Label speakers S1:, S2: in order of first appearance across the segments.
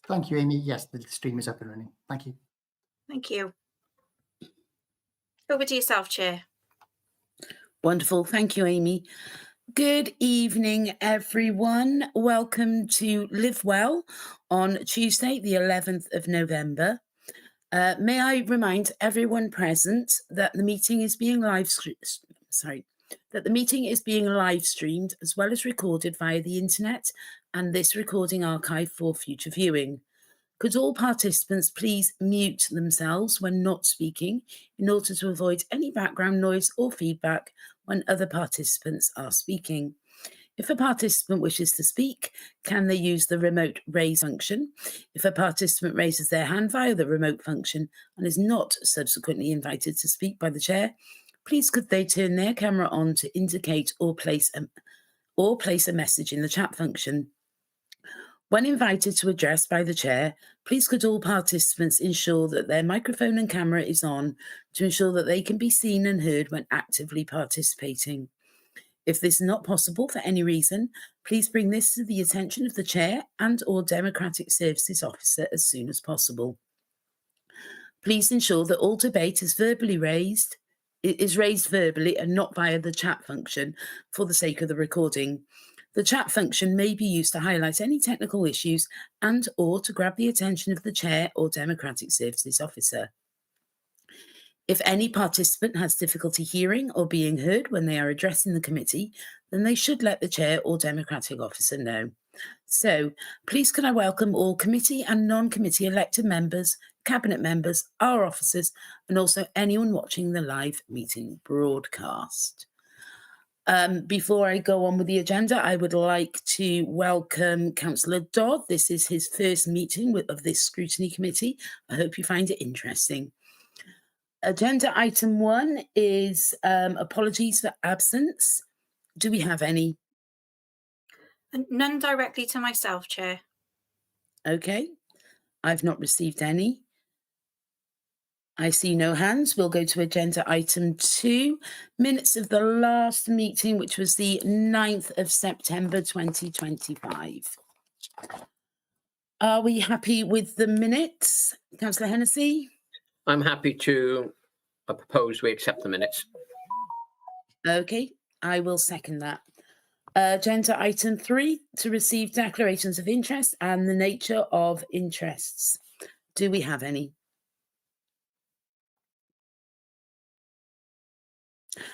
S1: Thank you, Amy. Yes, the stream is up and running. Thank you.
S2: Thank you. Over to yourself, Chair.
S3: Wonderful. Thank you, Amy. Good evening, everyone. Welcome to Live Well on Tuesday, the 11th of November. May I remind everyone present that the meeting is being live streamed as well as recorded via the internet, and this recording archived for future viewing. Could all participants please mute themselves when not speaking in order to avoid any background noise or feedback when other participants are speaking? If a participant wishes to speak, can they use the remote raise function? If a participant raises their hand via the remote function and is not subsequently invited to speak by the chair, please could they turn their camera on to indicate or place a message in the chat function. When invited to address by the chair, please could all participants ensure that their microphone and camera is on to ensure that they can be seen and heard when actively participating. If this is not possible for any reason, please bring this to the attention of the chair and/or Democratic Services Officer as soon as possible. Please ensure that all debate is raised verbally and not via the chat function for the sake of the recording. The chat function may be used to highlight any technical issues and/or to grab the attention of the chair or Democratic Services Officer. If any participant has difficulty hearing or being heard when they are addressing the committee, then they should let the chair or Democratic Officer know. So, please can I welcome all committee and non-committee elected members, cabinet members, our officers, and also anyone watching the live meeting broadcast. Before I go on with the agenda, I would like to welcome Councillor Dodd. This is his first meeting of this scrutiny committee. I hope you find it interesting. Agenda item 1 is apologies for absence. Do we have any?
S2: None directly to myself, Chair.
S3: Okay, I've not received any. I see no hands. We'll go to agenda item 2, minutes of the last meeting, which was the 9th of September 2025. Are we happy with the minutes? Councillor Hennessy?
S4: I'm happy to propose we accept the minutes.
S3: Okay, I will second that. Agenda item 3, to receive declarations of interest and the nature of interests. Do we have any?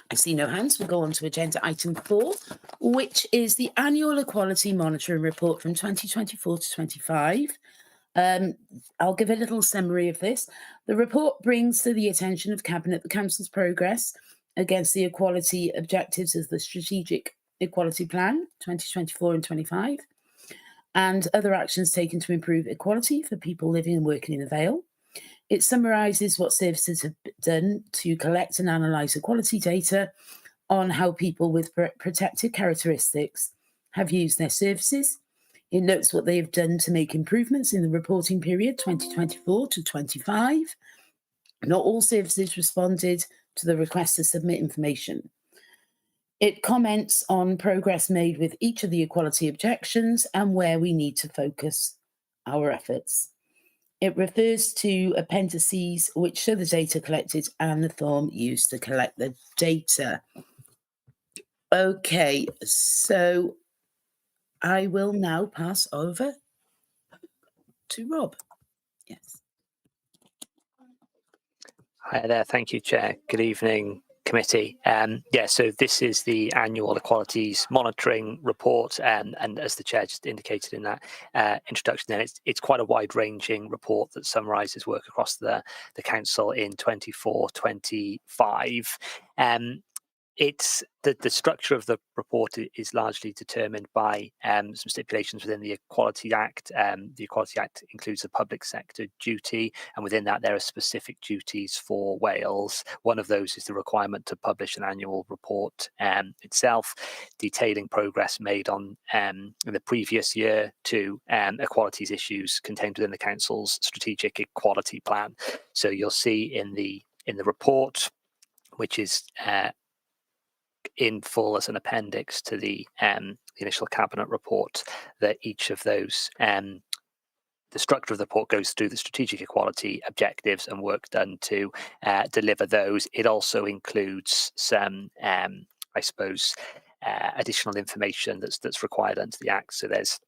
S3: I see no hands. We'll go on to agenda item 4, which is the annual equality monitoring report from 2024 to 25. I'll give a little summary of this. The report brings to the attention of Cabinet the Council's progress against the equality objectives of the Strategic Equality Plan 2024 and 25, and other actions taken to improve equality for people living and working in the Vale. It summarises what services have done to collect and analyse equality data on how people with protected characteristics have used their services. It notes what they have done to make improvements in the reporting period 2024 to 25. Not all services responded to the request to submit information. It comments on progress made with each of the equality objections and where we need to focus our efforts. It refers to appendices which show the data collected and the form used to collect the data. Okay, so I will now pass over to Rob. Yes.
S5: Hi there. Thank you, Chair. Good evening, committee. So this is the annual equalities monitoring report, and as the chair just indicated in that introduction, then it's quite a wide-ranging report that summarises work across the council in 24-25. It's the structure of the report is largely determined by some stipulations within the Equality Act. The Equality Act includes a public sector duty, and within that there are specific duties for Wales. One of those is the requirement to publish an annual report itself, detailing progress made on in the previous year to equalities issues contained within the council's strategic equality plan. So you'll see in the report, which is in full as an appendix to the initial cabinet report, that each of those the structure of the report goes through the strategic equality objectives and work done to deliver those. It also includes some, I suppose, additional information that's required under the Act. So there's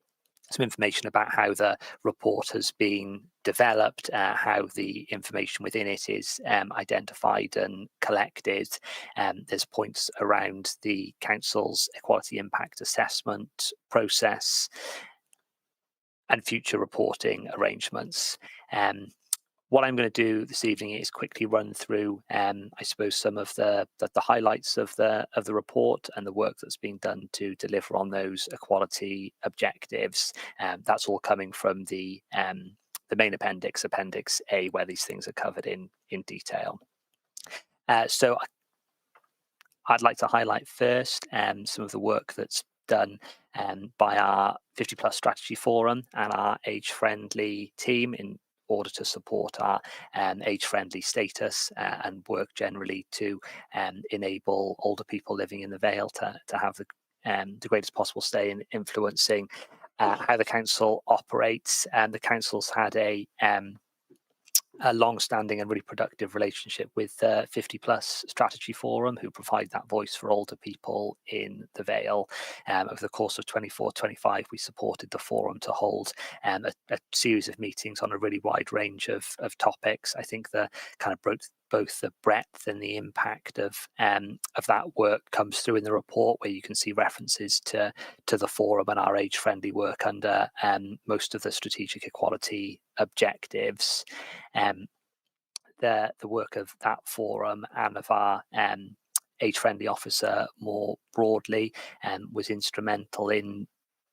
S5: some information about how the report has been developed, how the information within it is identified and collected. There's points around the Council's equality impact assessment process and future reporting arrangements. What I'm going to do this evening is quickly run through, I suppose, some of the highlights of the report and the work that's been done to deliver on those equality objectives. That's all coming from the main appendix, Appendix A, where these things are covered in detail. So I'd like to highlight first some of the work that's done by our 50+ Strategy Forum and our age-friendly team in order to support our age-friendly status and work generally to enable older people living in the Vale to have the greatest possible say in influencing how the council operates. The council's had a long-standing and really productive relationship with 50+ Strategy Forum, who provide that voice for older people in the Vale. Over the course of 24-25, we supported the forum to hold a series of meetings on a really wide range of topics. I think the kind of both the breadth and the impact of that work comes through in the report, where you can see references to the forum and our age-friendly work under most of the strategic equality objectives. The work of that forum and of our age-friendly officer more broadly was instrumental in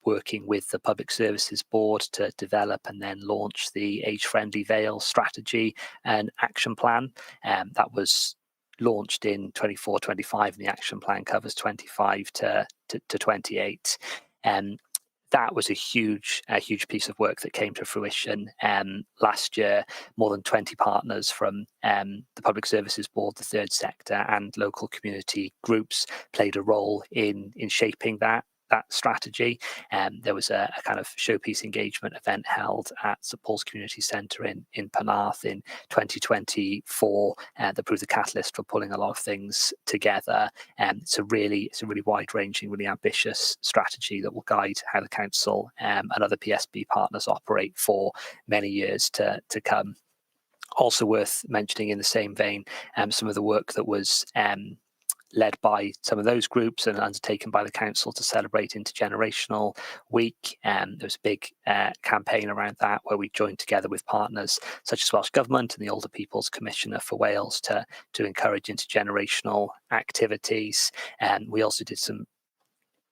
S5: working with the Public Services Board to develop and then launch the Age-Friendly Vale strategy and action plan. That was launched in 24-25, and the action plan covers 25 to 28. That was a huge piece of work that came to fruition last year. More than 20 partners from the Public Services Board, the third sector, and local community groups played a role in shaping that strategy. There was a kind of showpiece engagement event held at St Paul's Community Centre in Penarth in 2024 that proved the catalyst for pulling a lot of things together. It's a really wide-ranging, really ambitious strategy that will guide how the council and other PSB partners operate for many years to come. Also worth mentioning in the same vein, some of the work that was led by some of those groups and undertaken by the council to celebrate Intergenerational Week. There was a big campaign around that, where we joined together with partners such as Welsh Government and the Older People's Commissioner for Wales to encourage intergenerational activities. And we also did some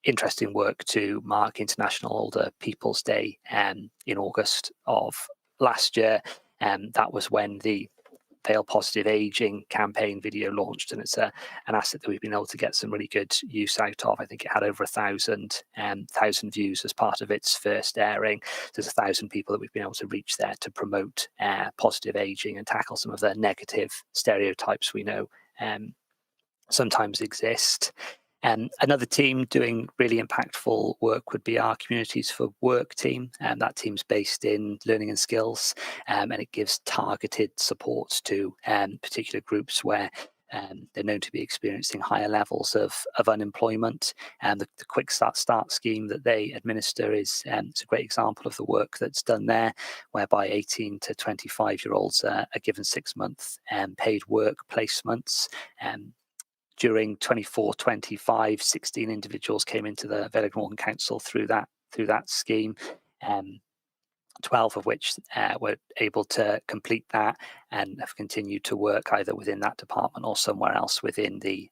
S5: interesting work to mark International Older People's Day in August of last year. That was when the Vale Positive Aging campaign video launched, and it's an asset that we've been able to get some really good use out of. I think it had over 1,000 views as part of its first airing. There's 1,000 people that we've been able to reach there to promote positive aging and tackle some of the negative stereotypes we know sometimes exist. Another team doing really impactful work would be our Communities for Work team. That team's based in Learning and Skills, and it gives targeted supports to particular groups where they're known to be experiencing higher levels of unemployment. And the Quick Start scheme that they administer is it's a great example of the work that's done there, whereby 18 to 25-year-olds are given 6-month paid work placements. During 24-25, 16 individuals came into the Vale of Glamorgan Council through that scheme. 12 of which were able to complete that and have continued to work either within that department or somewhere else within the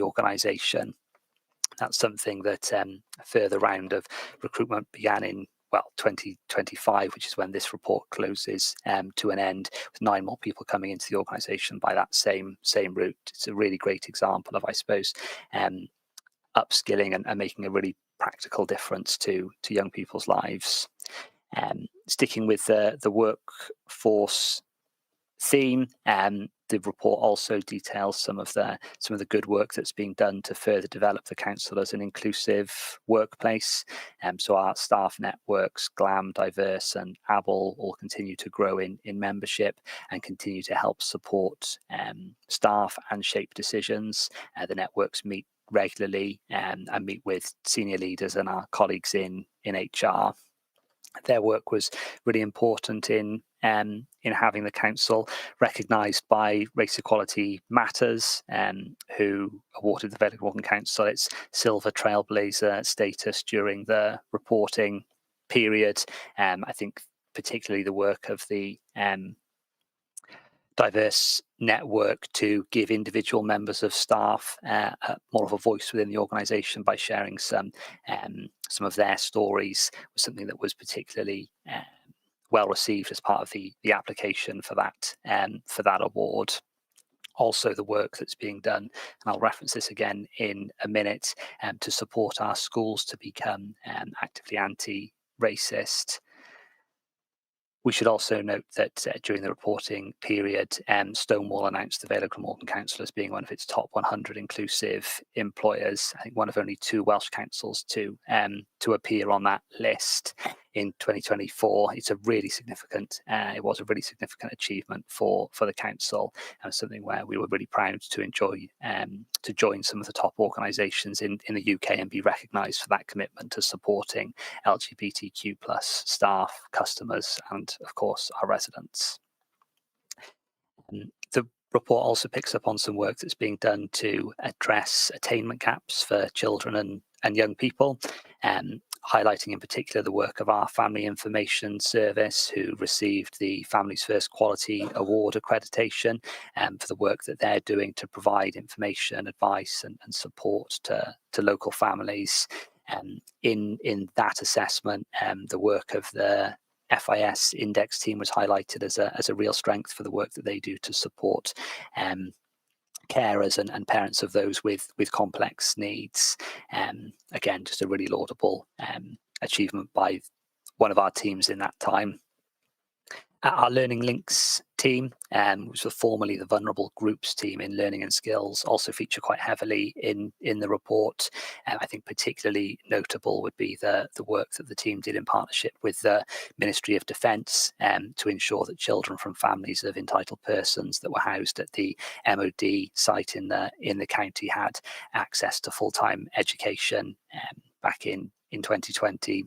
S5: organisation. That's something that a further round of recruitment began in 2025, which is when this report closes to an end, with 9 more people coming into the organisation by that same route. It's a really great example of, I suppose, upskilling and making a really practical difference to young people's lives. Sticking with the workforce theme, the report also details some of the good work that's being done to further develop the council as an inclusive workplace. So our staff networks, GLAM, Diverse and ABLE all continue to grow in membership and continue to help support staff and shape decisions. The networks meet regularly and meet with senior leaders and our colleagues in HR. Their work was really important in having the council recognised by Race Equality Matters, who awarded the Vale Walking Council its Silver Trailblazer status during the reporting period. I think particularly the work of the Diverse network to give individual members of staff more of a voice within the organisation by sharing some of their stories was something that was particularly well received as part of the application for that award. Also, the work that's being done, and I'll reference this again in a minute, to support our schools to become actively anti-racist. We should also note that during the reporting period, Stonewall announced the Vale Glamorgan Council as being one of its top 100 inclusive employers. I think one of only 2 Welsh councils to appear on that list in 2024. It was a really significant achievement for the council, and something where we were really proud to join some of the top organisations in the UK and be recognised for that commitment to supporting LGBTQ+ staff, customers, and of course our residents. The report also picks up on some work that's being done to address attainment gaps for children and young people, highlighting in particular the work of our Family Information Service, who received the Families First Quality Award accreditation for the work that they're doing to provide information, advice and support to local families. In that assessment, the work of the FIS index team was highlighted as a real strength for the work that they do to support carers and parents of those with complex needs. Again, just a really laudable achievement by one of our teams in that time. Our Learning Links team, which was formerly the Vulnerable Groups team in Learning and Skills, also feature quite heavily in the report. I think particularly notable would be the work that the team did in partnership with the Ministry of Defence to ensure that children from families of entitled persons that were housed at the MOD site in the county had access to full-time education back in 2020.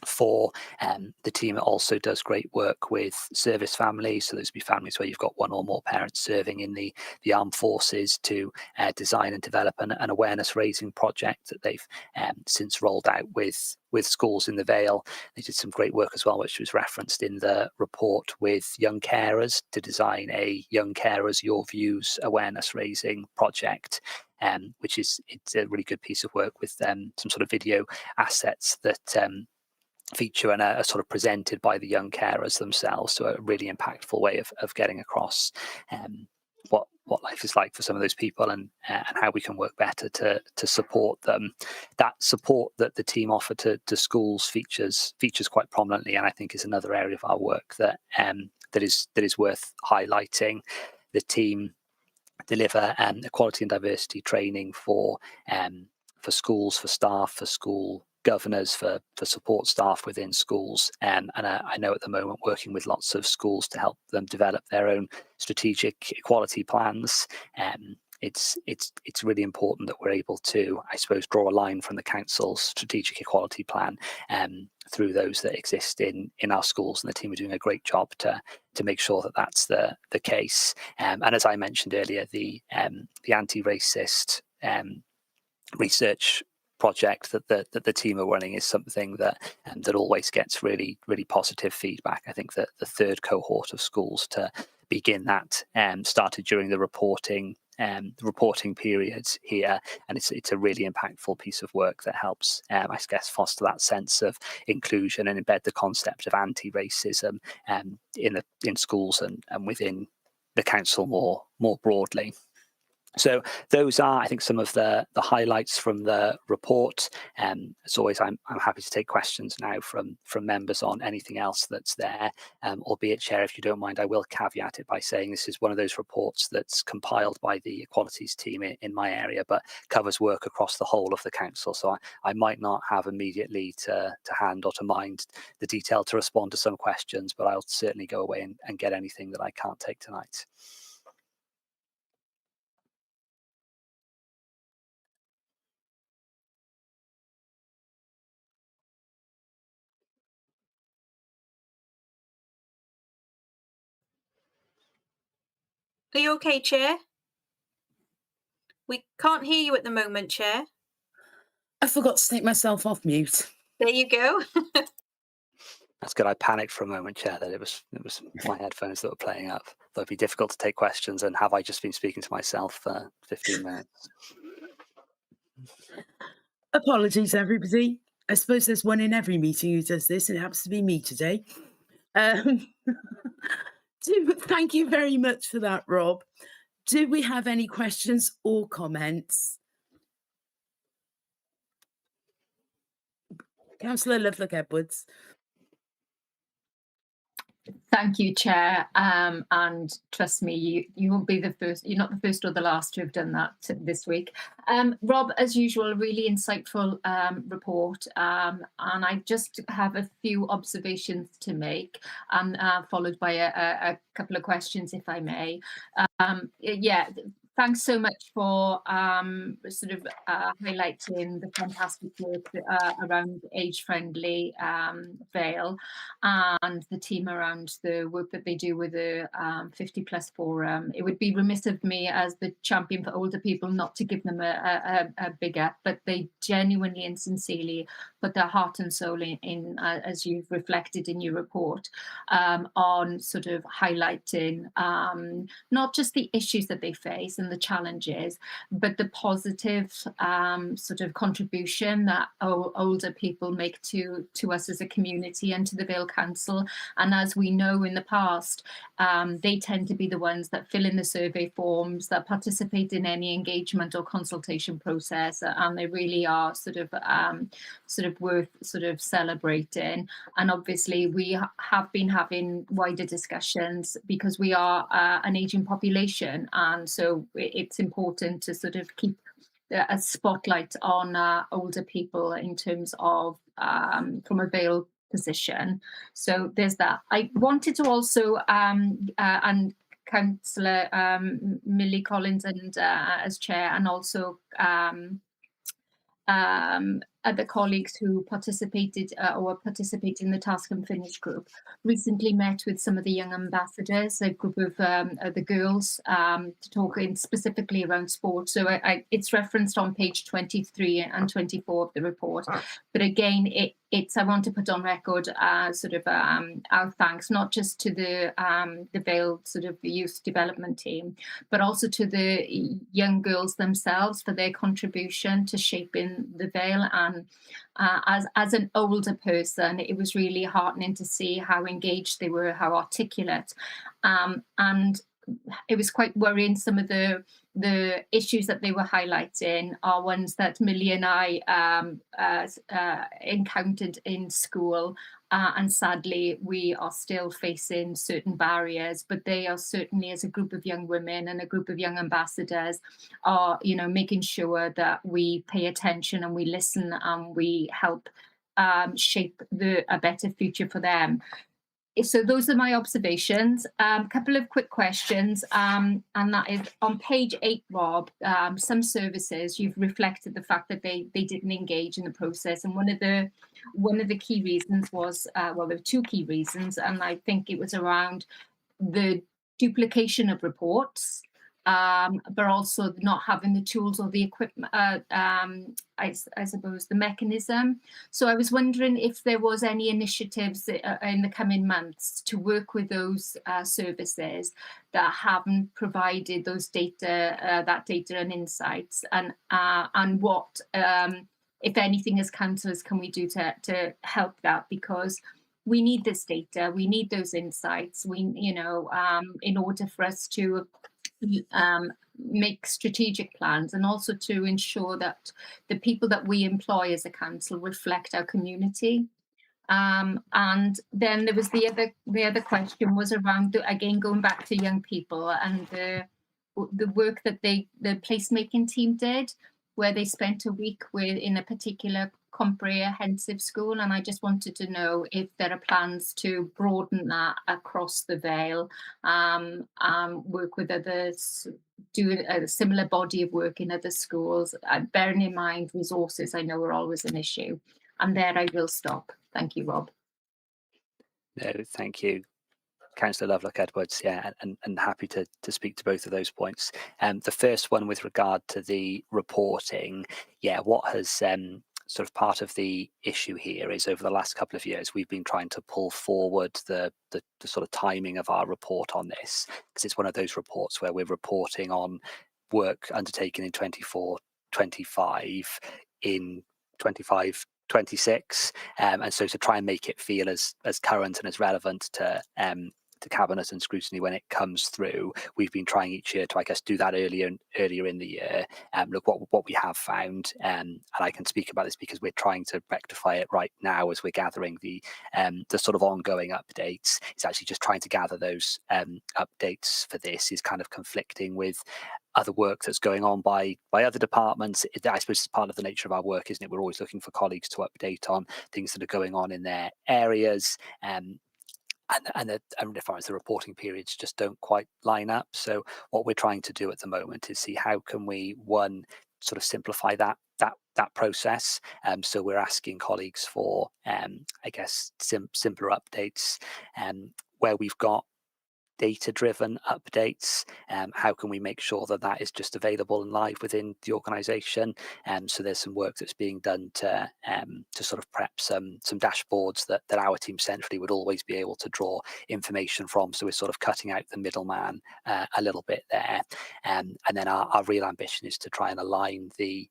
S5: The team also does great work with service families, so those would be families where you've got one or more parents serving in the armed forces, to design and develop an awareness raising project that they've since rolled out with schools in the Vale. They did some great work as well, which was referenced in the report, with young carers to design a Young Carers Your Views awareness raising project, which it's a really good piece of work with some sort of video assets that feature and are sort of presented by the young carers themselves, so a really impactful way of getting across what life is like for some of those people and how we can work better to support them. That support that the team offer to schools features quite prominently, and I think is another area of our work that is worth highlighting. The team deliver equality and diversity training for schools, for staff, for school governors, for support staff within schools, and I know at the moment working with lots of schools to help them develop their own strategic equality plans. It's really important that we're able to, I suppose, draw a line from the council's strategic equality plan through those that exist in our schools, and the team are doing a great job to make sure that that's the case. And as I mentioned earlier, the anti-racist research project that the team are running is something that always gets really positive feedback. I think that the third cohort of schools to begin that started during the reporting periods here, and it's a really impactful piece of work that helps I guess foster that sense of inclusion and embed the concept of anti-racism in schools and within the council more broadly. So those are, I think, some of the highlights from the report. As always, I'm happy to take questions now from members on anything else that's there. Albeit, Chair, if you don't mind, I will caveat it by saying this is one of those reports that's compiled by the equalities team in my area, but covers work across the whole of the council. So I might not have immediately to hand or to mind the detail to respond to some questions, but I'll certainly go away and get anything that I can't take tonight.
S2: Are you okay, Chair? We can't hear you at the moment, Chair.
S3: I forgot to take myself off mute.
S2: There you go.
S5: That's good. I panicked for a moment, Chair, that it was my headphones that were playing up. Though it'd be difficult to take questions, and have I just been speaking to myself for 15 minutes?
S3: Apologies, everybody. I suppose there's one in every meeting who does this, and it happens to be me today. Thank you very much for that, Rob. Do we have any questions or comments? Councillor Lovelock-Edwards.
S6: Thank you, Chair. And trust me, you won't be the first. You're not the first or the last to have done that this week. Rob, as usual, a really insightful report. And I just have a few observations to make, and followed by a couple of questions, if I may. Yeah. Thanks so much for sort of highlighting the fantastic work around age-friendly Vale, and the team around the work that they do with the 50 Plus Forum. It would be remiss of me as the champion for older people not to give them a big up, but they genuinely and sincerely put their heart and soul in as you've reflected in your report, on sort of highlighting not just the issues that they face and the challenges, but the positive sort of contribution that older people make to us as a community and to the Vale Council. And as we know in the past, they tend to be the ones that fill in the survey forms, that participate in any engagement or consultation process, and they really are sort of worth sort of celebrating. And obviously we have been having wider discussions because we are an aging population, and so it's important to sort of keep a spotlight on older people in terms of from a Vale position. So there's that. I wanted to also and Councillor Millie Collins and as chair, and also other colleagues who participated or participate in the Task and Finish group recently met with some of the young ambassadors, a group of the girls, to talk in specifically around sport. So it's referenced on page 23 and 24 of the report. But again, I want to put on record sort of our thanks, not just to the Vale sort of youth development team, but also to the young girls themselves for their contribution to shaping the Vale. And as an older person, it was really heartening to see how engaged they were, how articulate, and it was quite worrying. Some of the issues that they were highlighting are ones that Millie and I encountered in school, and sadly we are still facing certain barriers, but they are certainly, as a group of young women and a group of young ambassadors, are making sure that we pay attention and we listen and we help shape a better future for them. So those are my observations. Couple of quick questions, and that is on page 8, Rob. Some services, you've reflected the fact that they didn't engage in the process, and one of the key reasons was well, there were two key reasons, and I think it was around the duplication of reports, but also not having the tools or the equipment, I suppose the mechanism. So I was wondering if there was any initiatives in the coming months to work with those services that haven't provided those data, that data and insights, and what, if anything, as councillors can we do to help that, because we need this data, we need those insights, in order for us to make strategic plans, and also to ensure that the people that we employ as a council reflect our community. And then there was the other question was around, again, going back to young people and the work that the placemaking team did, where they spent a week in a particular comprehensive school. And I just wanted to know if there are plans to broaden that across the Vale, work with others, do a similar body of work in other schools, bearing in mind resources I know are always an issue. And there I will stop. Thank you, Rob.
S5: No, thank you, Councillor Lovelock-Edwards. Yeah, and happy to speak to both of those points. The first one with regard to the reporting, yeah, what has sort of part of the issue here is over the last couple of years we've been trying to pull forward the sort of timing of our report on this, because it's one of those reports where we're reporting on work undertaken in 24-25 in 25-26, and so to try and make it feel as current and as relevant to Cabinet and Scrutiny when it comes through, we've been trying each year to, I guess, do that earlier in the year. Look, what we have found, and I can speak about this because we're trying to rectify it right now as we're gathering the sort of ongoing updates. It's actually just trying to gather those updates for this is kind of conflicting with other work that's going on by other departments. I suppose it's part of the nature of our work, isn't it? We're always looking for colleagues to update on things that are going on in their areas. And if the reporting periods just don't quite line up. So what we're trying to do at the moment is see how can we, one, sort of simplify that process. So we're asking colleagues for, I guess, simpler updates, where we've got data-driven updates. How can we make sure that is just available and live within the organisation? So there's some work that's being done to sort of prep some dashboards that our team centrally would always be able to draw information from. So we're sort of cutting out the middleman a little bit there. And then our real ambition is to try and align the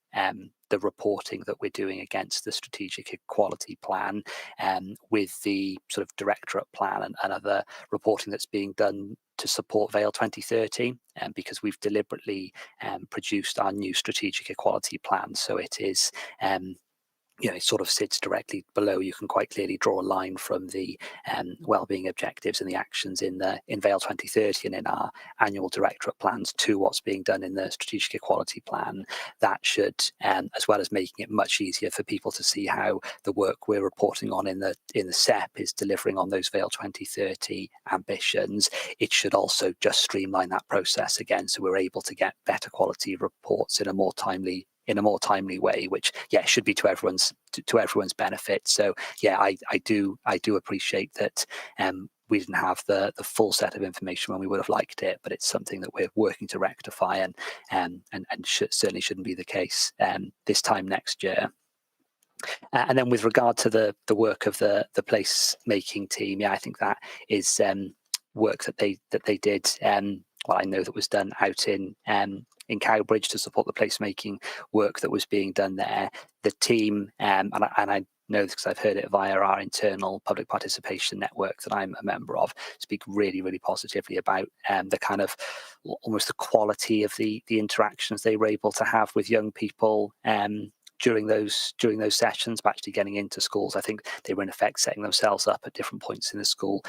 S5: reporting that we're doing against the strategic equality plan with the sort of directorate plan and other reporting that's being done to support Vale 2030, because we've deliberately produced our new strategic equality plan. So it is it sort of sits directly below. You can quite clearly draw a line from the wellbeing objectives and the actions in Vale 2030 and in our annual directorate plans to what's being done in the strategic equality plan. That should, as well as making it much easier for people to see how the work we're reporting on in the SEP is delivering on those Vale 2030 ambitions, it should also just streamline that process again, so we're able to get better quality reports in a more timely way, which should be to everyone's benefit. So I do appreciate that we didn't have the full set of information when we would have liked it, but it's something that we're working to rectify, and certainly shouldn't be the case this time next year. And then with regard to the work of the placemaking team, I think that is work that they did. I know that was done out in Cowbridge to support the placemaking work that was being done there. The team, and I know this because I've heard it via our internal public participation network that I'm a member of, speak really, really positively about the kind of almost the quality of the interactions they were able to have with young people during those sessions, but actually getting into schools. I think they were in effect setting themselves up at different points in the school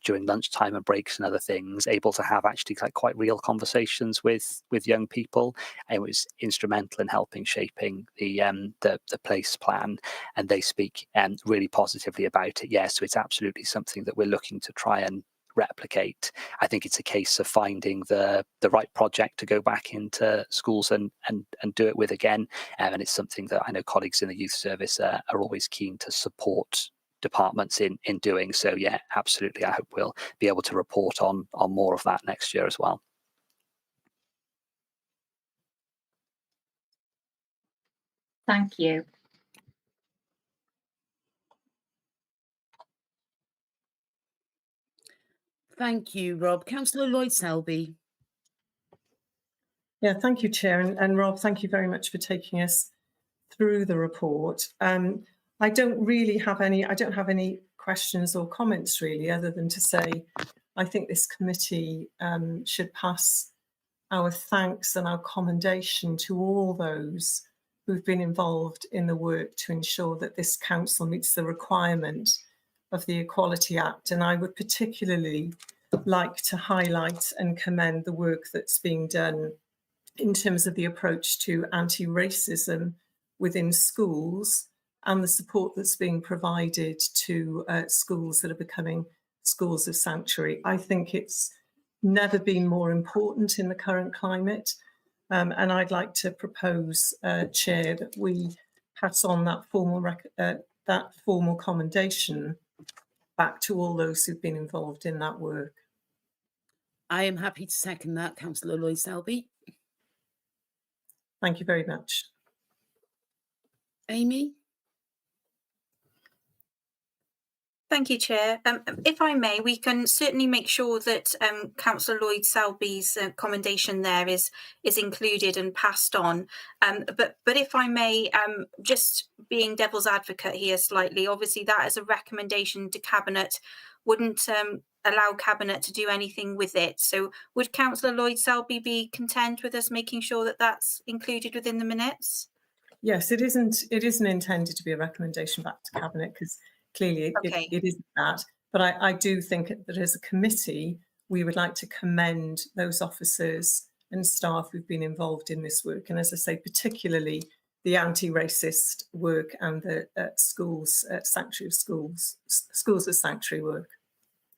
S5: during lunchtime and breaks and other things, able to have actually quite real conversations with young people. It was instrumental in helping shaping the place plan, and they speak really positively about it. So it's absolutely something that we're looking to try and replicate. I think it's a case of finding the right project to go back into schools and do it with again, and it's something that I know colleagues in the youth service are always keen to support departments in doing. So absolutely, I hope we'll be able to report on more of that next year as well.
S6: Thank you.
S3: Thank you, Rob. Councillor Lloyd-Selby.
S7: Yeah, thank you, Chair. And Rob, thank you very much for taking us through the report. I don't have any questions or comments really, other than to say I think this committee should pass our thanks and our commendation to all those who've been involved in the work to ensure that this council meets the requirement of the Equality Act. And I would particularly like to highlight and commend the work that's being done in terms of the approach to anti-racism within schools and the support that's being provided to schools that are becoming schools of sanctuary. I think it's never been more important in the current climate. And I'd like to propose, Chair, that we pass on that formal commendation back to all those who've been involved in that work.
S3: I am happy to second that, Councillor Lloyd-Selby.
S7: Thank you very much.
S3: Amy?
S2: Thank you, Chair. If I may, we can certainly make sure that Councillor Lloyd-Selby's commendation there is included and passed on. But if I may, just being devil's advocate here slightly, obviously that is a recommendation to Cabinet, wouldn't allow Cabinet to do anything with it. So would Councillor Lloyd-Selby be content with us making sure that that's included within the minutes?
S7: Yes, it isn't intended to be a recommendation back to Cabinet, because clearly it isn't that. But I do think that as a committee, we would like to commend those officers and staff who've been involved in this work. And as I say, particularly the anti-racist work and the schools of sanctuary work.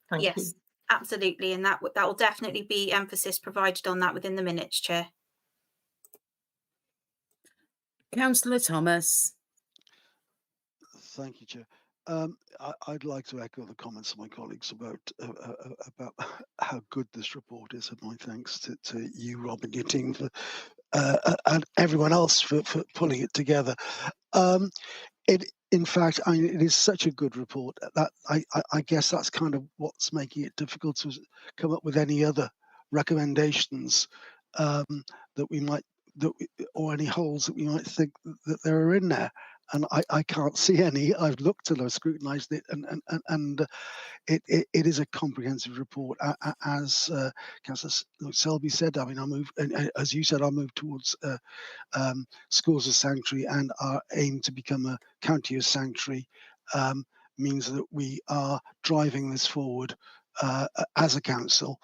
S7: Thank you.
S2: Yes, absolutely. And that will definitely be emphasis provided on that within the minutes, Chair.
S3: Councillor Thomas.
S8: Thank you, Chair. I'd like to echo the comments of my colleagues about how good this report is, and my thanks to you, Rob, and your team for and everyone else for pulling it together. In fact, it is such a good report that I guess that's kind of what's making it difficult to come up with any other recommendations or any holes that we might think that there are in there. And I can't see any. I've looked and I've scrutinised it, and it is a comprehensive report. As Councillor Selby said, I mean, as you said, I'll move towards schools of sanctuary, and our aim to become a county of sanctuary means that we are driving this forward as a council,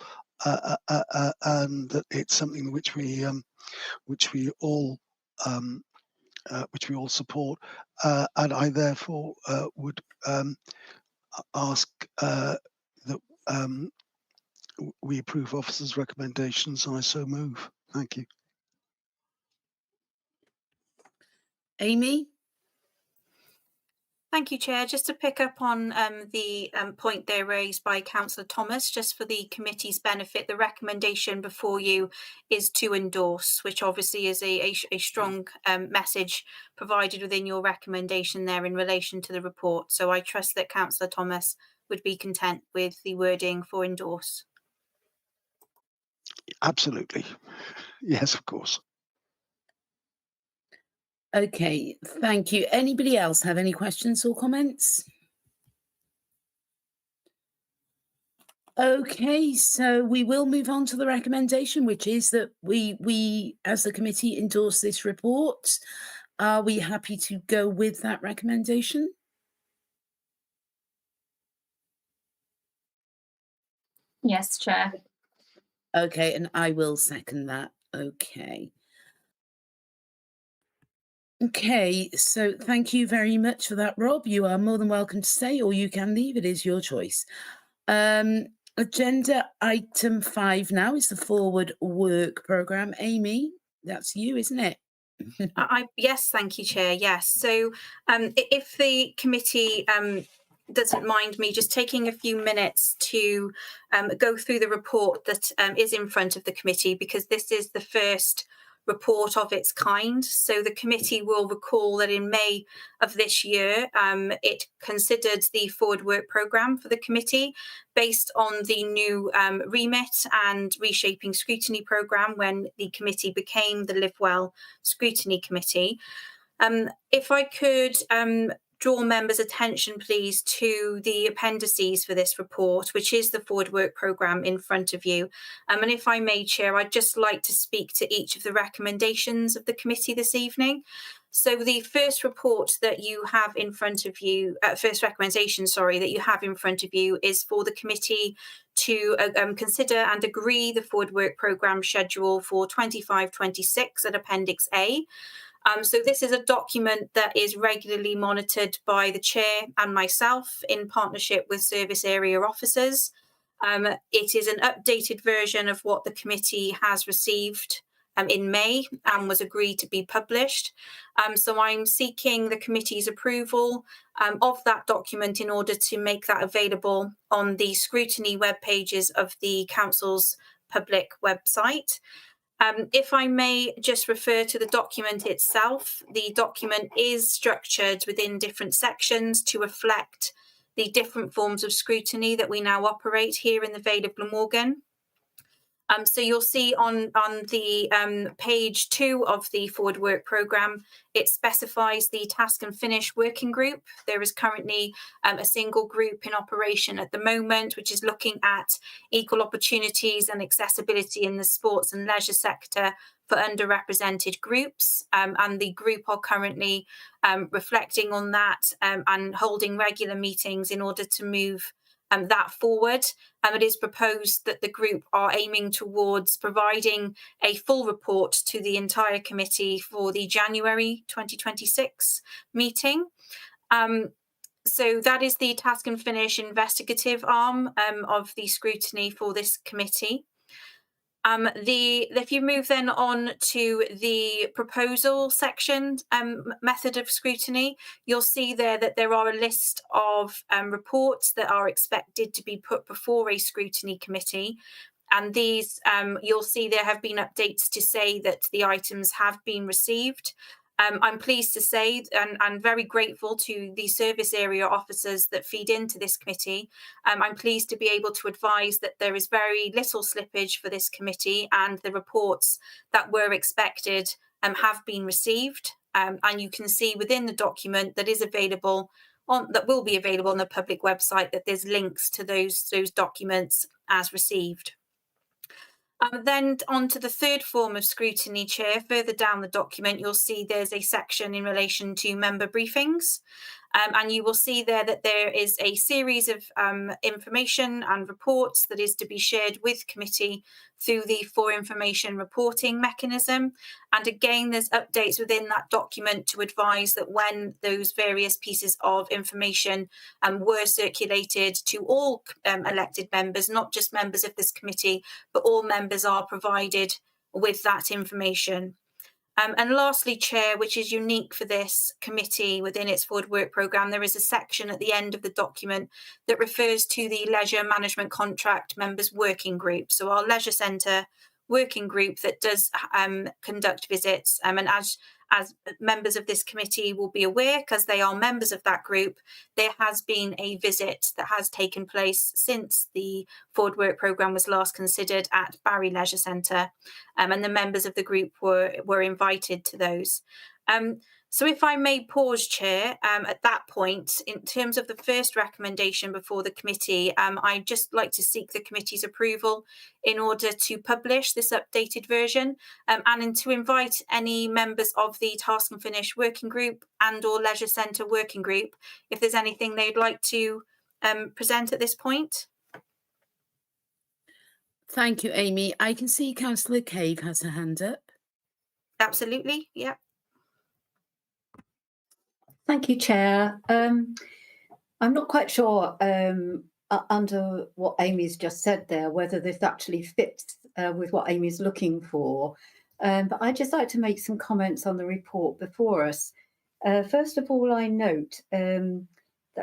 S8: and that it's something which we all support, and I therefore would ask that we approve officers' recommendations, and I so move. Thank you.
S3: Amy?
S2: Thank you, Chair. Just to pick up on the point there raised by Councillor Thomas, just for the committee's benefit, the recommendation before you is to endorse, which obviously is a strong message provided within your recommendation there in relation to the report. So I trust that Councillor Thomas would be content with the wording for endorse.
S8: Absolutely. Yes, of course.
S3: Okay, thank you. Anybody else have any questions or comments? Okay, so we will move on to the recommendation, which is that we as the committee endorse this report. Are we happy to go with that recommendation?
S6: Yes, Chair.
S3: Okay, and I will second that. Okay. Okay, so thank you very much for that, Rob. You are more than welcome to stay, or you can leave. It is your choice. Agenda item 5 now is the Forward Work Programme. Amy, that's you, isn't it?
S2: Yes, thank you, Chair. Yes. So if the committee doesn't mind me just taking a few minutes to go through the report that is in front of the committee, because this is the first report of its kind. So the committee will recall that in May of this year, it considered the Forward Work Programme for the committee based on the new remit and reshaping scrutiny programme when the committee became the Live Well Scrutiny Committee. If I could draw members' attention, please, to the appendices for this report, which is the Forward Work Programme in front of you. And if I may, Chair, I'd just like to speak to each of the recommendations of the committee this evening. So the first report that you have in front of you, first recommendation, sorry, that you have in front of you is for the committee to consider and agree the Forward Work Programme schedule for 25-26 at Appendix A. So this is a document that is regularly monitored by the chair and myself in partnership with service area officers. It is an updated version of what the committee has received in May and was agreed to be published. So I'm seeking the committee's approval of that document in order to make that available on the Scrutiny web pages of the council's public website. If I may just refer to the document itself, the document is structured within different sections to reflect the different forms of scrutiny that we now operate here in the Vale of Glamorgan. So you'll see on the page 2 of the Forward Work Programme, it specifies the task and finish working group. There is currently a single group in operation at the moment, which is looking at equal opportunities and accessibility in the sports and leisure sector for underrepresented groups. And the group are currently reflecting on that and holding regular meetings in order to move that forward. It is proposed that the group are aiming towards providing a full report to the entire committee for the January 2026 meeting. So that is the task and finish investigative arm of the scrutiny for this committee. If you move then on to the proposal section method of scrutiny, you'll see there that there are a list of reports that are expected to be put before a scrutiny committee. And these, you'll see there have been updates to say that the items have been received. I'm pleased to say and very grateful to the service area officers that feed into this committee. I'm pleased to be able to advise that there is very little slippage for this committee and the reports that were expected have been received. And you can see within the document that is available that will be available on the public website that there's links to those documents as received. Then on to the third form of scrutiny, Chair. Further down the document, you'll see there's a section in relation to member briefings. And you will see there that there is a series of information and reports that is to be shared with committee through the For Information reporting mechanism. And again, there's updates within that document to advise that when those various pieces of information were circulated to all elected members, not just members of this committee, but all members are provided with that information. And lastly, Chair, which is unique for this committee within its Forward Work Programme, there is a section at the end of the document that refers to the Leisure Management Contract Members Working Group. So our Leisure Centre working group that does conduct visits. And as members of this committee will be aware, because they are members of that group, there has been a visit that has taken place since the Forward Work Programme was last considered at Byw'n Leisure Centre, and the members of the group were invited to those. So if I may pause, Chair, at that point, in terms of the first recommendation before the committee, I'd just like to seek the committee's approval in order to publish this updated version and to invite any members of the Task and Finish Working Group and or Leisure Centre Working Group, if there's anything they'd like to present at this point.
S3: Thank you, Amy. I can see Councillor Cave has her hand up.
S2: Absolutely, yeah.
S9: Thank you, Chair. I'm not quite sure under what Amy's just said there, whether this actually fits with what Amy's looking for. But I'd just like to make some comments on the report before us. First of all, I note that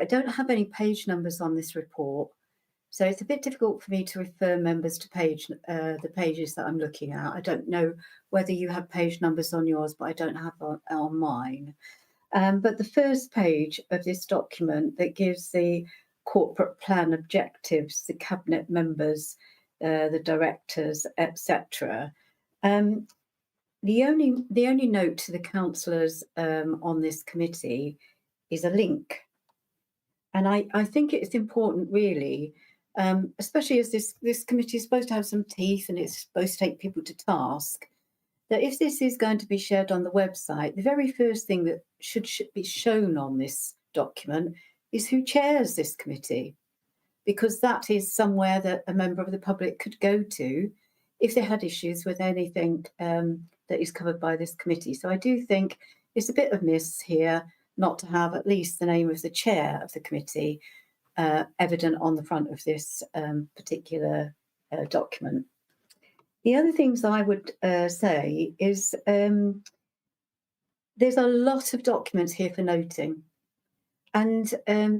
S9: I don't have any page numbers on this report. So it's a bit difficult for me to refer members to the pages that I'm looking at. I don't know whether you have page numbers on yours, but I don't have on mine. But the first page of this document that gives the corporate plan objectives, the cabinet members, the directors, etc. The only note to the councillors on this committee is a link. And I think it's important, really, especially as this committee is supposed to have some teeth and it's supposed to take people to task, that if this is going to be shared on the website, the very first thing that should be shown on this document is who chairs this committee, because that is somewhere that a member of the public could go to if they had issues with anything that is covered by this committee. So I do think it's a bit of miss here not to have at least the name of the chair of the committee evident on the front of this particular document. The other things I would say is there's a lot of documents here for noting. And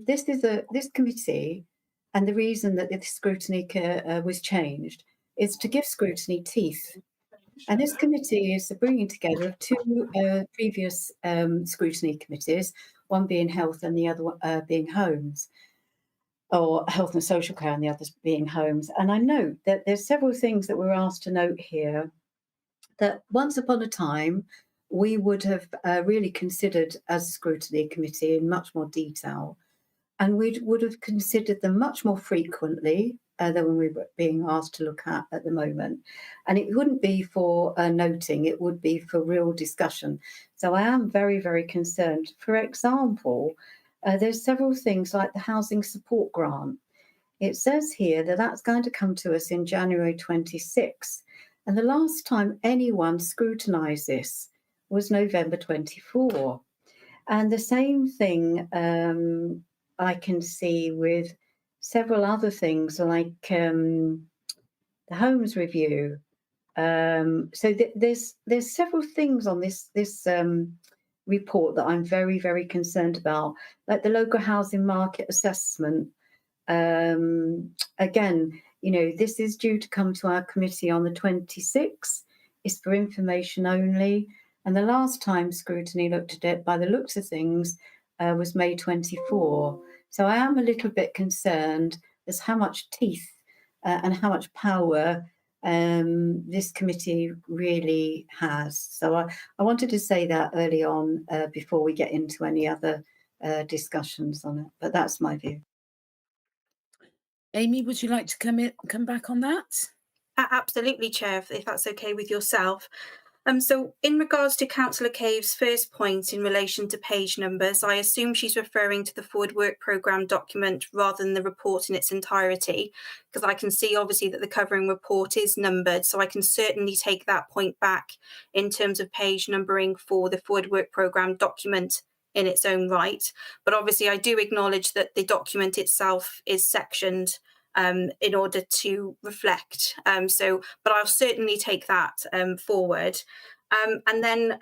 S9: this committee, and the reason that the scrutiny was changed is to give scrutiny teeth. And this committee is the bringing together of two previous scrutiny committees, one being health and the other one being homes, or health and social care and the others being homes. And I note that there's several things that we're asked to note here that once upon a time we would have really considered as a scrutiny committee in much more detail. And we would have considered them much more frequently than we were being asked to look at the moment. And it wouldn't be for noting, it would be for real discussion. So I am very, very concerned. For example, there's several things like the housing support grant. It says here that that's going to come to us in January 26. And the last time anyone scrutinised this was November 24. And the same thing I can see with several other things like the homes review. So there's several things on this report that I'm very, very concerned about, like the local housing market assessment. Again, this is due to come to our committee on the 26th. It's for information only. And the last time scrutiny looked at it, by the looks of things, was May 24. So I am a little bit concerned as how much teeth and how much power this committee really has. So I wanted to say that early on before we get into any other discussions on it. But that's my view.
S3: Amy, would you like to come back on that?
S2: Absolutely, Chair, if that's okay with yourself. So in regards to Councillor Cave's first point in relation to page numbers, I assume she's referring to the Forward Work Programme document rather than the report in its entirety, because I can see obviously that the covering report is numbered, so I can certainly take that point back in terms of page numbering for the Forward Work Programme document in its own right. But obviously I do acknowledge that the document itself is sectioned in order to reflect. But I'll certainly take that forward. And then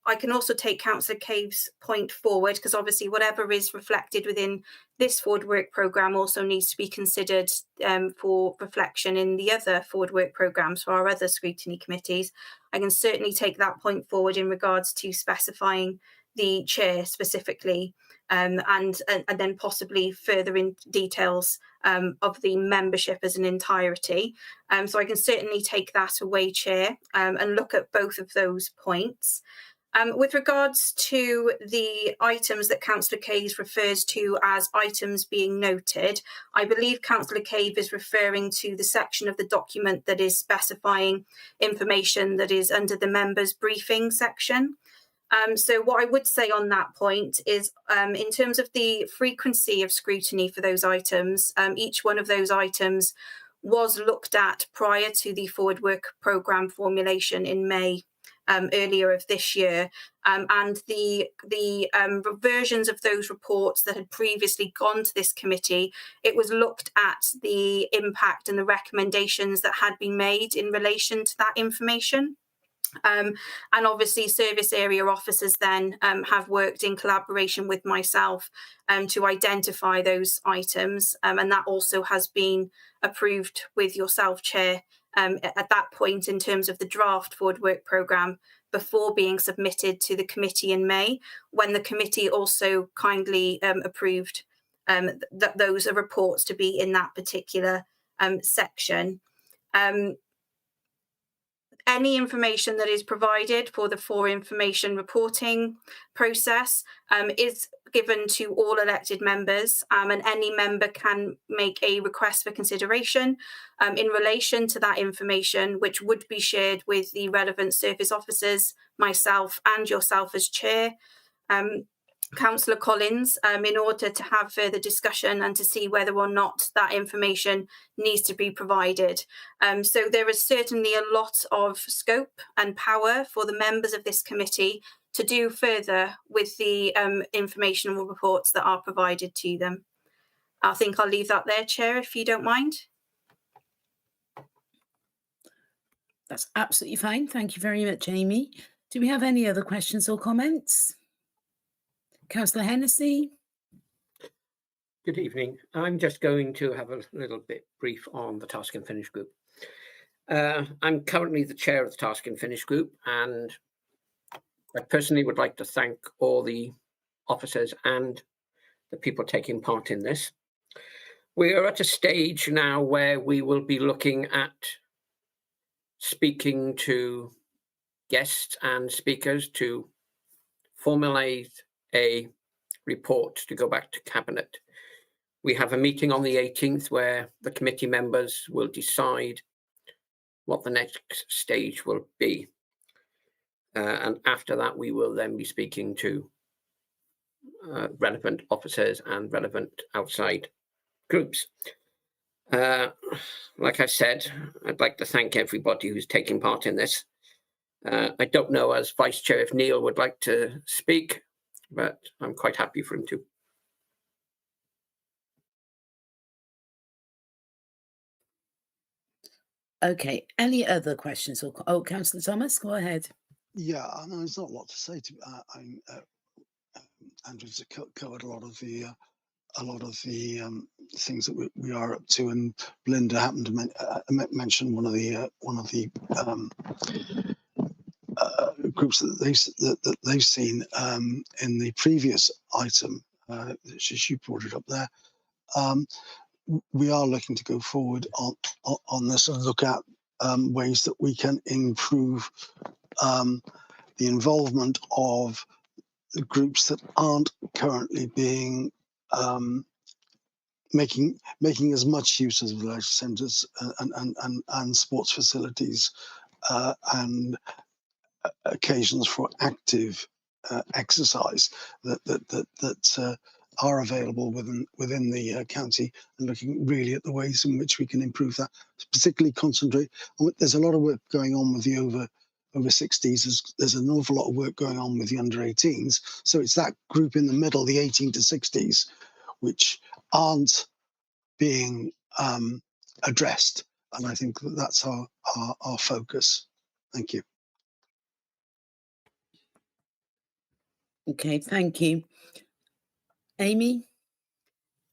S2: I can also take Councillor Cave's point forward, because obviously whatever is reflected within this Forward Work Programme also needs to be considered for reflection in the other Forward Work Programmes for our other scrutiny committees. I can certainly take that point forward in regards to specifying the chair specifically, and then possibly further in details of the membership as an entirety. So I can certainly take that away, Chair, and look at both of those points. With regards to the items that Councillor Cave refers to as items being noted, I believe Councillor Cave is referring to the section of the document that is specifying information that is under the members' briefing section. So what I would say on that point is in terms of the frequency of scrutiny for those items, each one of those items was looked at prior to the Forward Work Programme formulation in May earlier of this year. And the versions of those reports that had previously gone to this committee, it was looked at the impact and the recommendations that had been made in relation to that information. And obviously service area officers then have worked in collaboration with myself to identify those items, and that also has been approved with yourself, Chair, at that point in terms of the draft Forward Work Programme before being submitted to the committee in May, when the committee also kindly approved that those are reports to be in that particular section. Any information that is provided for the information reporting process is given to all elected members, and any member can make a request for consideration in relation to that information, which would be shared with the relevant service officers, myself and yourself as chair, Councillor Collins, in order to have further discussion and to see whether or not that information needs to be provided. So there is certainly a lot of scope and power for the members of this committee to do further with the informational reports that are provided to them. I think I'll leave that there, Chair, if you don't mind.
S3: That's absolutely fine. Thank you very much, Amy. Do we have any other questions or comments? Councillor Hennessy.
S4: Good evening. I'm just going to have a little bit brief on the Task and Finish group. I'm currently the chair of the Task and Finish group, and I personally would like to thank all the officers and the people taking part in this. We are at a stage now where we will be looking at speaking to guests and speakers to formulate a report to go back to Cabinet. We have a meeting on the 18th where the committee members will decide what the next stage will be. And after that, we will then be speaking to relevant officers and relevant outside groups. Like I said, I'd like to thank everybody who's taking part in this. I don't know, as Vice Chair, if Neil would like to speak, but I'm quite happy for him to.
S3: Okay, any other questions? Oh, Councillor Thomas, go ahead.
S8: Yeah, I mean, there's not a lot to say. Andrew's covered a lot of the things that we are up to, and Belinda happened to mention one of the groups that they've seen in the previous item. She brought it up there. We are looking to go forward on this and look at ways that we can improve the involvement of the groups that aren't currently being making as much use of the leisure centres and sports facilities and occasions for active exercise that are available within the county, and looking really at the ways in which we can improve that. Particularly concentrate. There's a lot of work going on with the over 60s. There's an awful lot of work going on with the under 18s. So it's that group in the middle, the 18 to 60s, which aren't being addressed. And I think that's our focus. Thank you.
S3: Okay, thank you. Amy?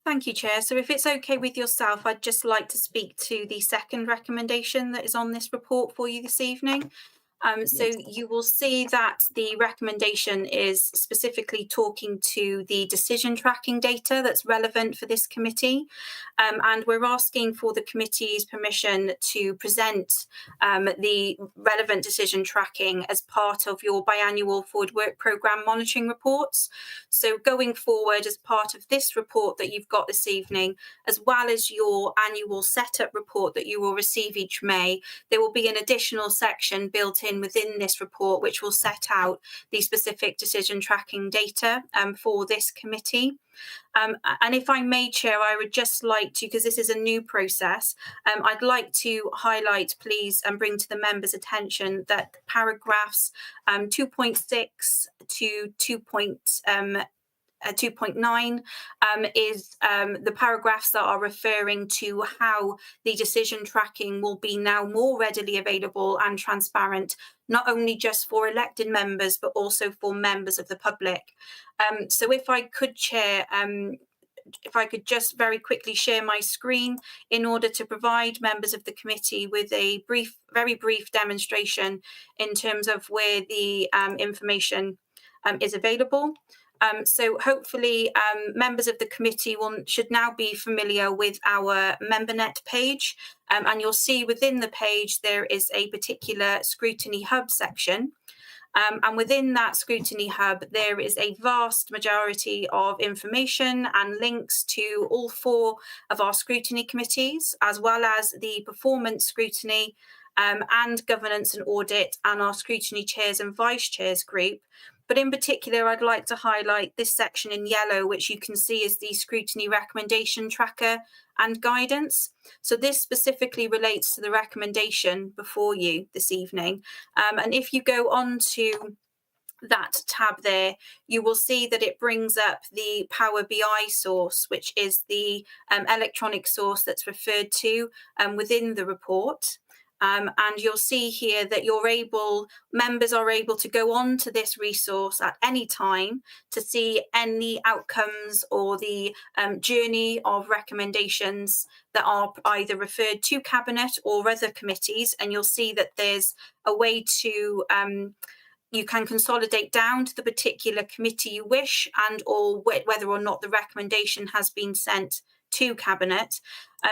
S2: Thank you, Chair. So if it's okay with yourself, I'd just like to speak to the second recommendation that is on this report for you this evening. So you will see that the recommendation is specifically talking to the decision tracking data that's relevant for this committee. And we're asking for the committee's permission to present the relevant decision tracking as part of your biannual forward work programme monitoring reports. So going forward, as part of this report that you've got this evening, as well as your annual setup report that you will receive each May, there will be an additional section built in within this report which will set out the specific decision tracking data for this committee. And if I may, Chair, I would just like to, because this is a new process, I'd like to highlight, please, and bring to the members' attention that paragraphs 2.6 to 2.9 is the paragraphs that are referring to how the decision tracking will be now more readily available and transparent, not only just for elected members, but also for members of the public. So if I could, Chair, if I could just very quickly share my screen in order to provide members of the committee with a very brief demonstration in terms of where the information is available. So hopefully members of the committee should now be familiar with our MemberNet page, and you'll see within the page there is a particular Scrutiny Hub section. And within that Scrutiny Hub, there is a vast majority of information and links to all 4 of our scrutiny committees, as well as the performance scrutiny and governance and audit, and our scrutiny chairs and vice chairs group. But in particular, I'd like to highlight this section in yellow, which you can see is the scrutiny recommendation tracker and guidance. So this specifically relates to the recommendation before you this evening. And if you go on to that tab there, you will see that it brings up the Power BI source, which is the electronic source that's referred to within the report. And you'll see here that members are able to go on to this resource at any time to see any outcomes or the journey of recommendations that are either referred to Cabinet or other committees. And you'll see that there's a way to you can consolidate down to the particular committee you wish, and or whether or not the recommendation has been sent to Cabinet.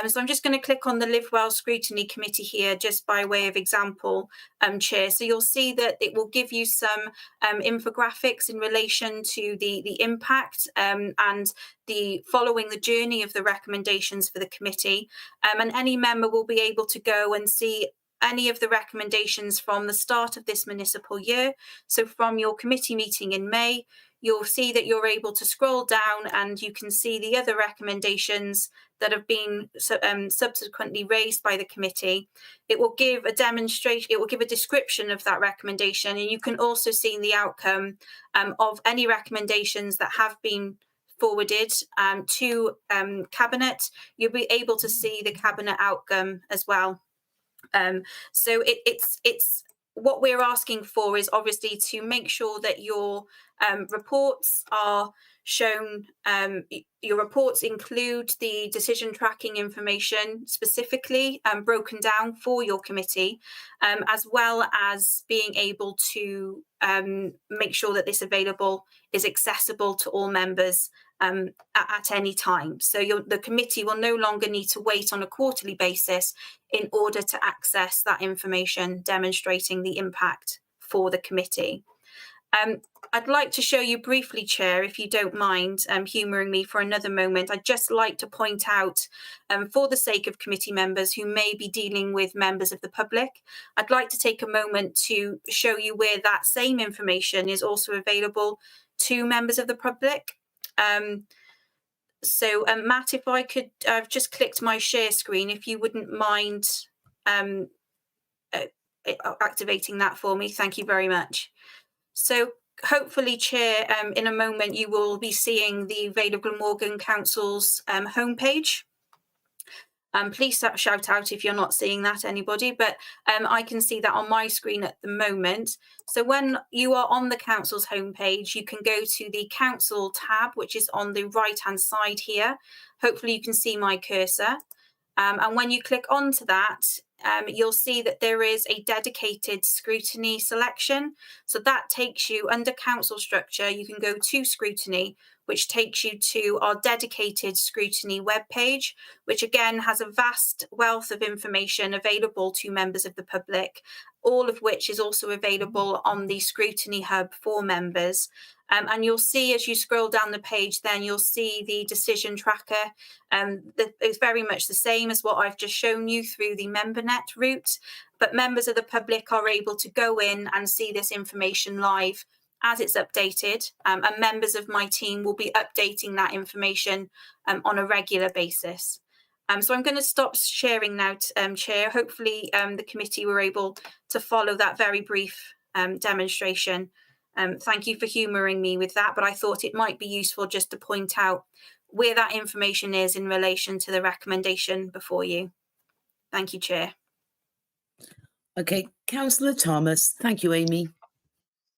S2: So I'm just going to click on the Live Well Scrutiny Committee here, just by way of example, Chair. So you'll see that it will give you some infographics in relation to the impact and the following the journey of the recommendations for the committee. And any member will be able to go and see any of the recommendations from the start of this municipal year. So from your committee meeting in May, you'll see that you're able to scroll down and you can see the other recommendations that have been subsequently raised by the committee. It will give a demonstration, it will give a description of that recommendation, and you can also see the outcome of any recommendations that have been forwarded to Cabinet. You'll be able to see the Cabinet outcome as well. So it's what we're asking for is obviously to make sure that your reports are shown. Your reports include the decision tracking information specifically broken down for your committee, as well as being able to make sure that this is accessible to all members at any time. So the committee will no longer need to wait on a quarterly basis in order to access that information demonstrating the impact for the committee. I'd like to show you briefly, Chair, if you don't mind humouring me for another moment. I'd just like to point out, for the sake of committee members who may be dealing with members of the public, I'd like to take a moment to show you where that same information is also available to members of the public. So Matt, if I could, I've just clicked my share screen, if you wouldn't mind activating that for me. Thank you very much. So hopefully, Chair, in a moment you will be seeing the Vale of Glamorgan Council's homepage. Please shout out if you're not seeing that, anybody, but I can see that on my screen at the moment. So when you are on the council's homepage, you can go to the council tab, which is on the right hand side here. Hopefully you can see my cursor. And when you click onto that, you'll see that there is a dedicated scrutiny selection. So that takes you under council structure. You can go to scrutiny, which takes you to our dedicated scrutiny webpage, which again has a vast wealth of information available to members of the public, all of which is also available on the Scrutiny Hub for members. And you'll see as you scroll down the page, then you'll see the decision tracker. It's very much the same as what I've just shown you through the MemberNet route, but members of the public are able to go in and see this information live as it's updated, and members of my team will be updating that information on a regular basis. So I'm going to stop sharing now, Chair. Hopefully the committee were able to follow that very brief demonstration. Thank you for humouring me with that, but I thought it might be useful just to point out where that information is in relation to the recommendation before you. Thank you, Chair.
S3: Okay, Councillor Thomas. Thank you, Amy.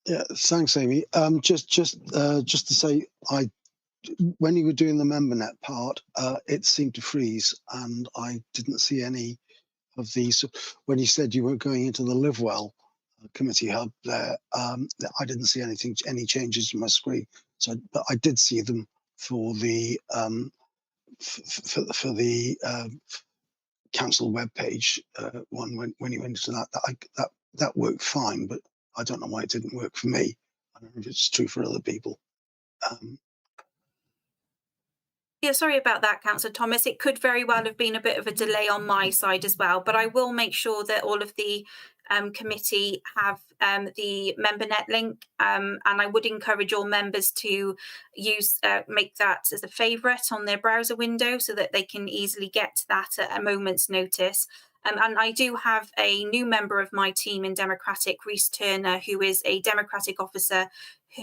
S8: Yeah, thanks, Amy. Just to say, when you were doing the MemberNet part, it seemed to freeze, and I didn't see any of these. When you said you were going into the Live Well committee hub there, I didn't see any changes to my screen. So, but I did see them for the for the council webpage one when you went into that. That worked fine, but I don't know why it didn't work for me. I don't know if it's true for other people.
S2: Yeah, sorry about that, Councillor Thomas. It could very well have been a bit of a delay on my side as well, but I will make sure that all of the committee have the MemberNet link, and I would encourage all members to make that as a favourite on their browser window so that they can easily get to that at a moment's notice. And I do have a new member of my team in Democratic, Rhys Turner, who is a Democratic officer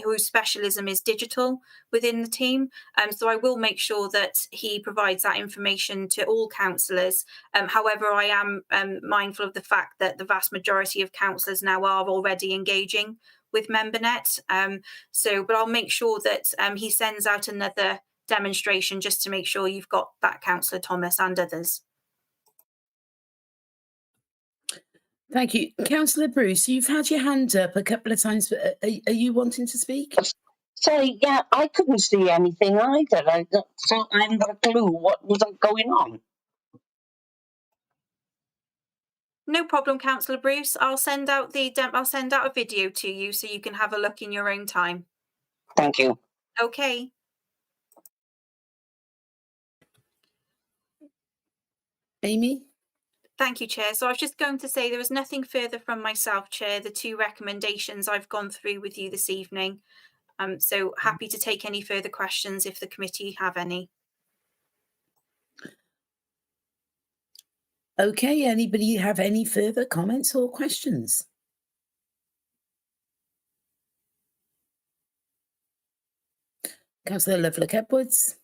S2: whose specialism is digital within the team. So I will make sure that he provides that information to all councillors. However, I am mindful of the fact that the vast majority of councillors now are already engaging with MemberNet. But I'll make sure that he sends out another demonstration just to make sure you've got that, Councillor Thomas, and others.
S3: Thank you. Councillor Bruce, you've had your hand up a couple of times. Are you wanting to speak?
S10: Sorry, yeah, I couldn't see anything either. So I haven't got a clue what was going on.
S2: No problem, Councillor Bruce. I'll send out a video to you so you can have a look in your own time.
S10: Thank you.
S2: Okay.
S3: Amy?
S2: Thank you, Chair. So I was just going to say there was nothing further from myself, Chair. The two recommendations I've gone through with you this evening. So happy to take any further questions if the committee have any.
S3: Okay, anybody have any further comments or questions? Councillor Lovelock-Edwards.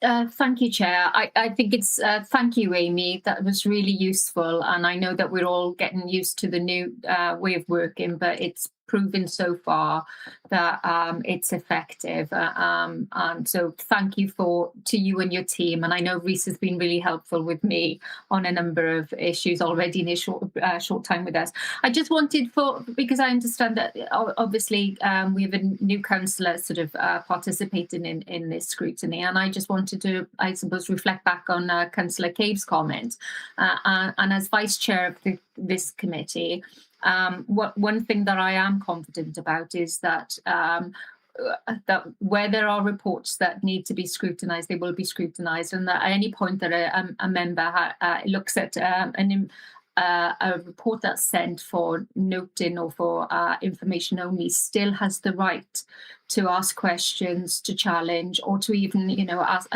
S6: Thank you, Chair. I think it's thank you, Amy. That was really useful, and I know that we're all getting used to the new way of working, but it's proven so far that it's effective. And so thank you to you and your team. And I know Rhys has been really helpful with me on a number of issues already in his short time with us. I just wanted because I understand that obviously we have a new councillor sort of participating in this scrutiny, and I just wanted to, I suppose, reflect back on Councillor Cave's comment. And as Vice Chair of this committee, one thing that I am confident about is that that where there are reports that need to be scrutinised, they will be scrutinised, and that at any point that a member looks at a report that's sent for noting or for information only, still has the right to ask questions, to challenge, or to even, ask,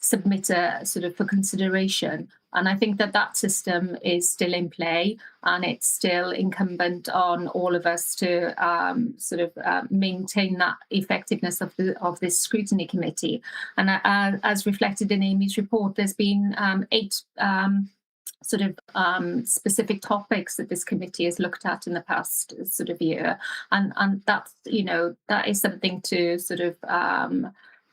S6: submit a sort of for consideration. And I think that system is still in play, and it's still incumbent on all of us to maintain that effectiveness of this scrutiny committee. And as reflected in Amy's report, there's been 8 specific topics that this committee has looked at in the past sort of year, and that's that is something to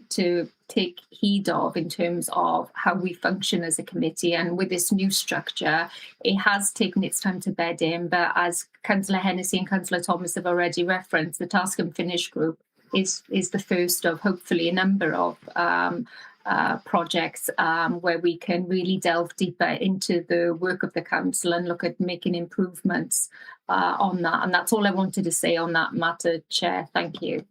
S6: to take heed of in terms of how we function as a committee. And with this new structure, it has taken its time to bed in, but as Councillor Hennessy and Councillor Thomas have already referenced, the Task and Finish group is the first of hopefully a number of projects where we can really delve deeper into the work of the council and look at making improvements on that. And that's all I wanted to say on that matter, Chair. Thank you.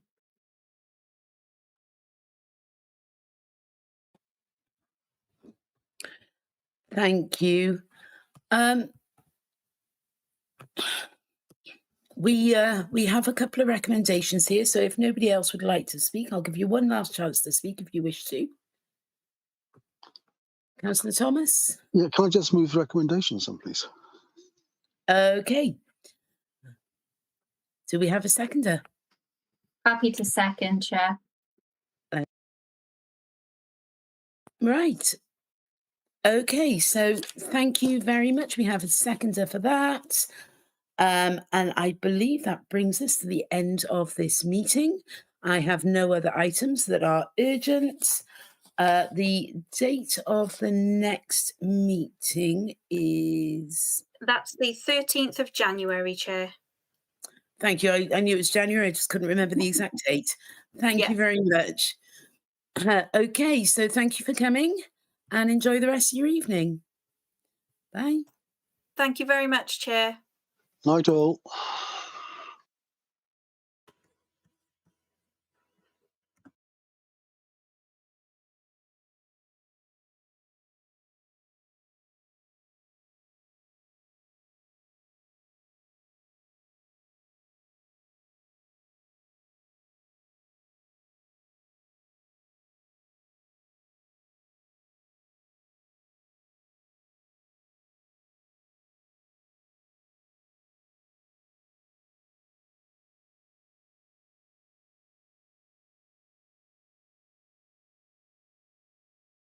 S3: Thank you. We have a couple of recommendations here, so if nobody else would like to speak, I'll give you one last chance to speak if you wish to. Councillor Thomas?
S8: Yeah, can I just move recommendations on, please?
S3: Okay. Do we have a seconder?
S6: Happy to second, Chair.
S3: Right. Okay, so thank you very much. We have a seconder for that. And I believe that brings us to the end of this meeting. I have no other items that are urgent. The date of the next meeting is...
S2: That's the 13th of January, Chair.
S3: Thank you. I knew it was January. I just couldn't remember the exact date. Thank you very much. Okay, so thank you for coming and enjoy the rest of your evening. Bye.
S2: Thank you very much, Chair.
S8: Night all.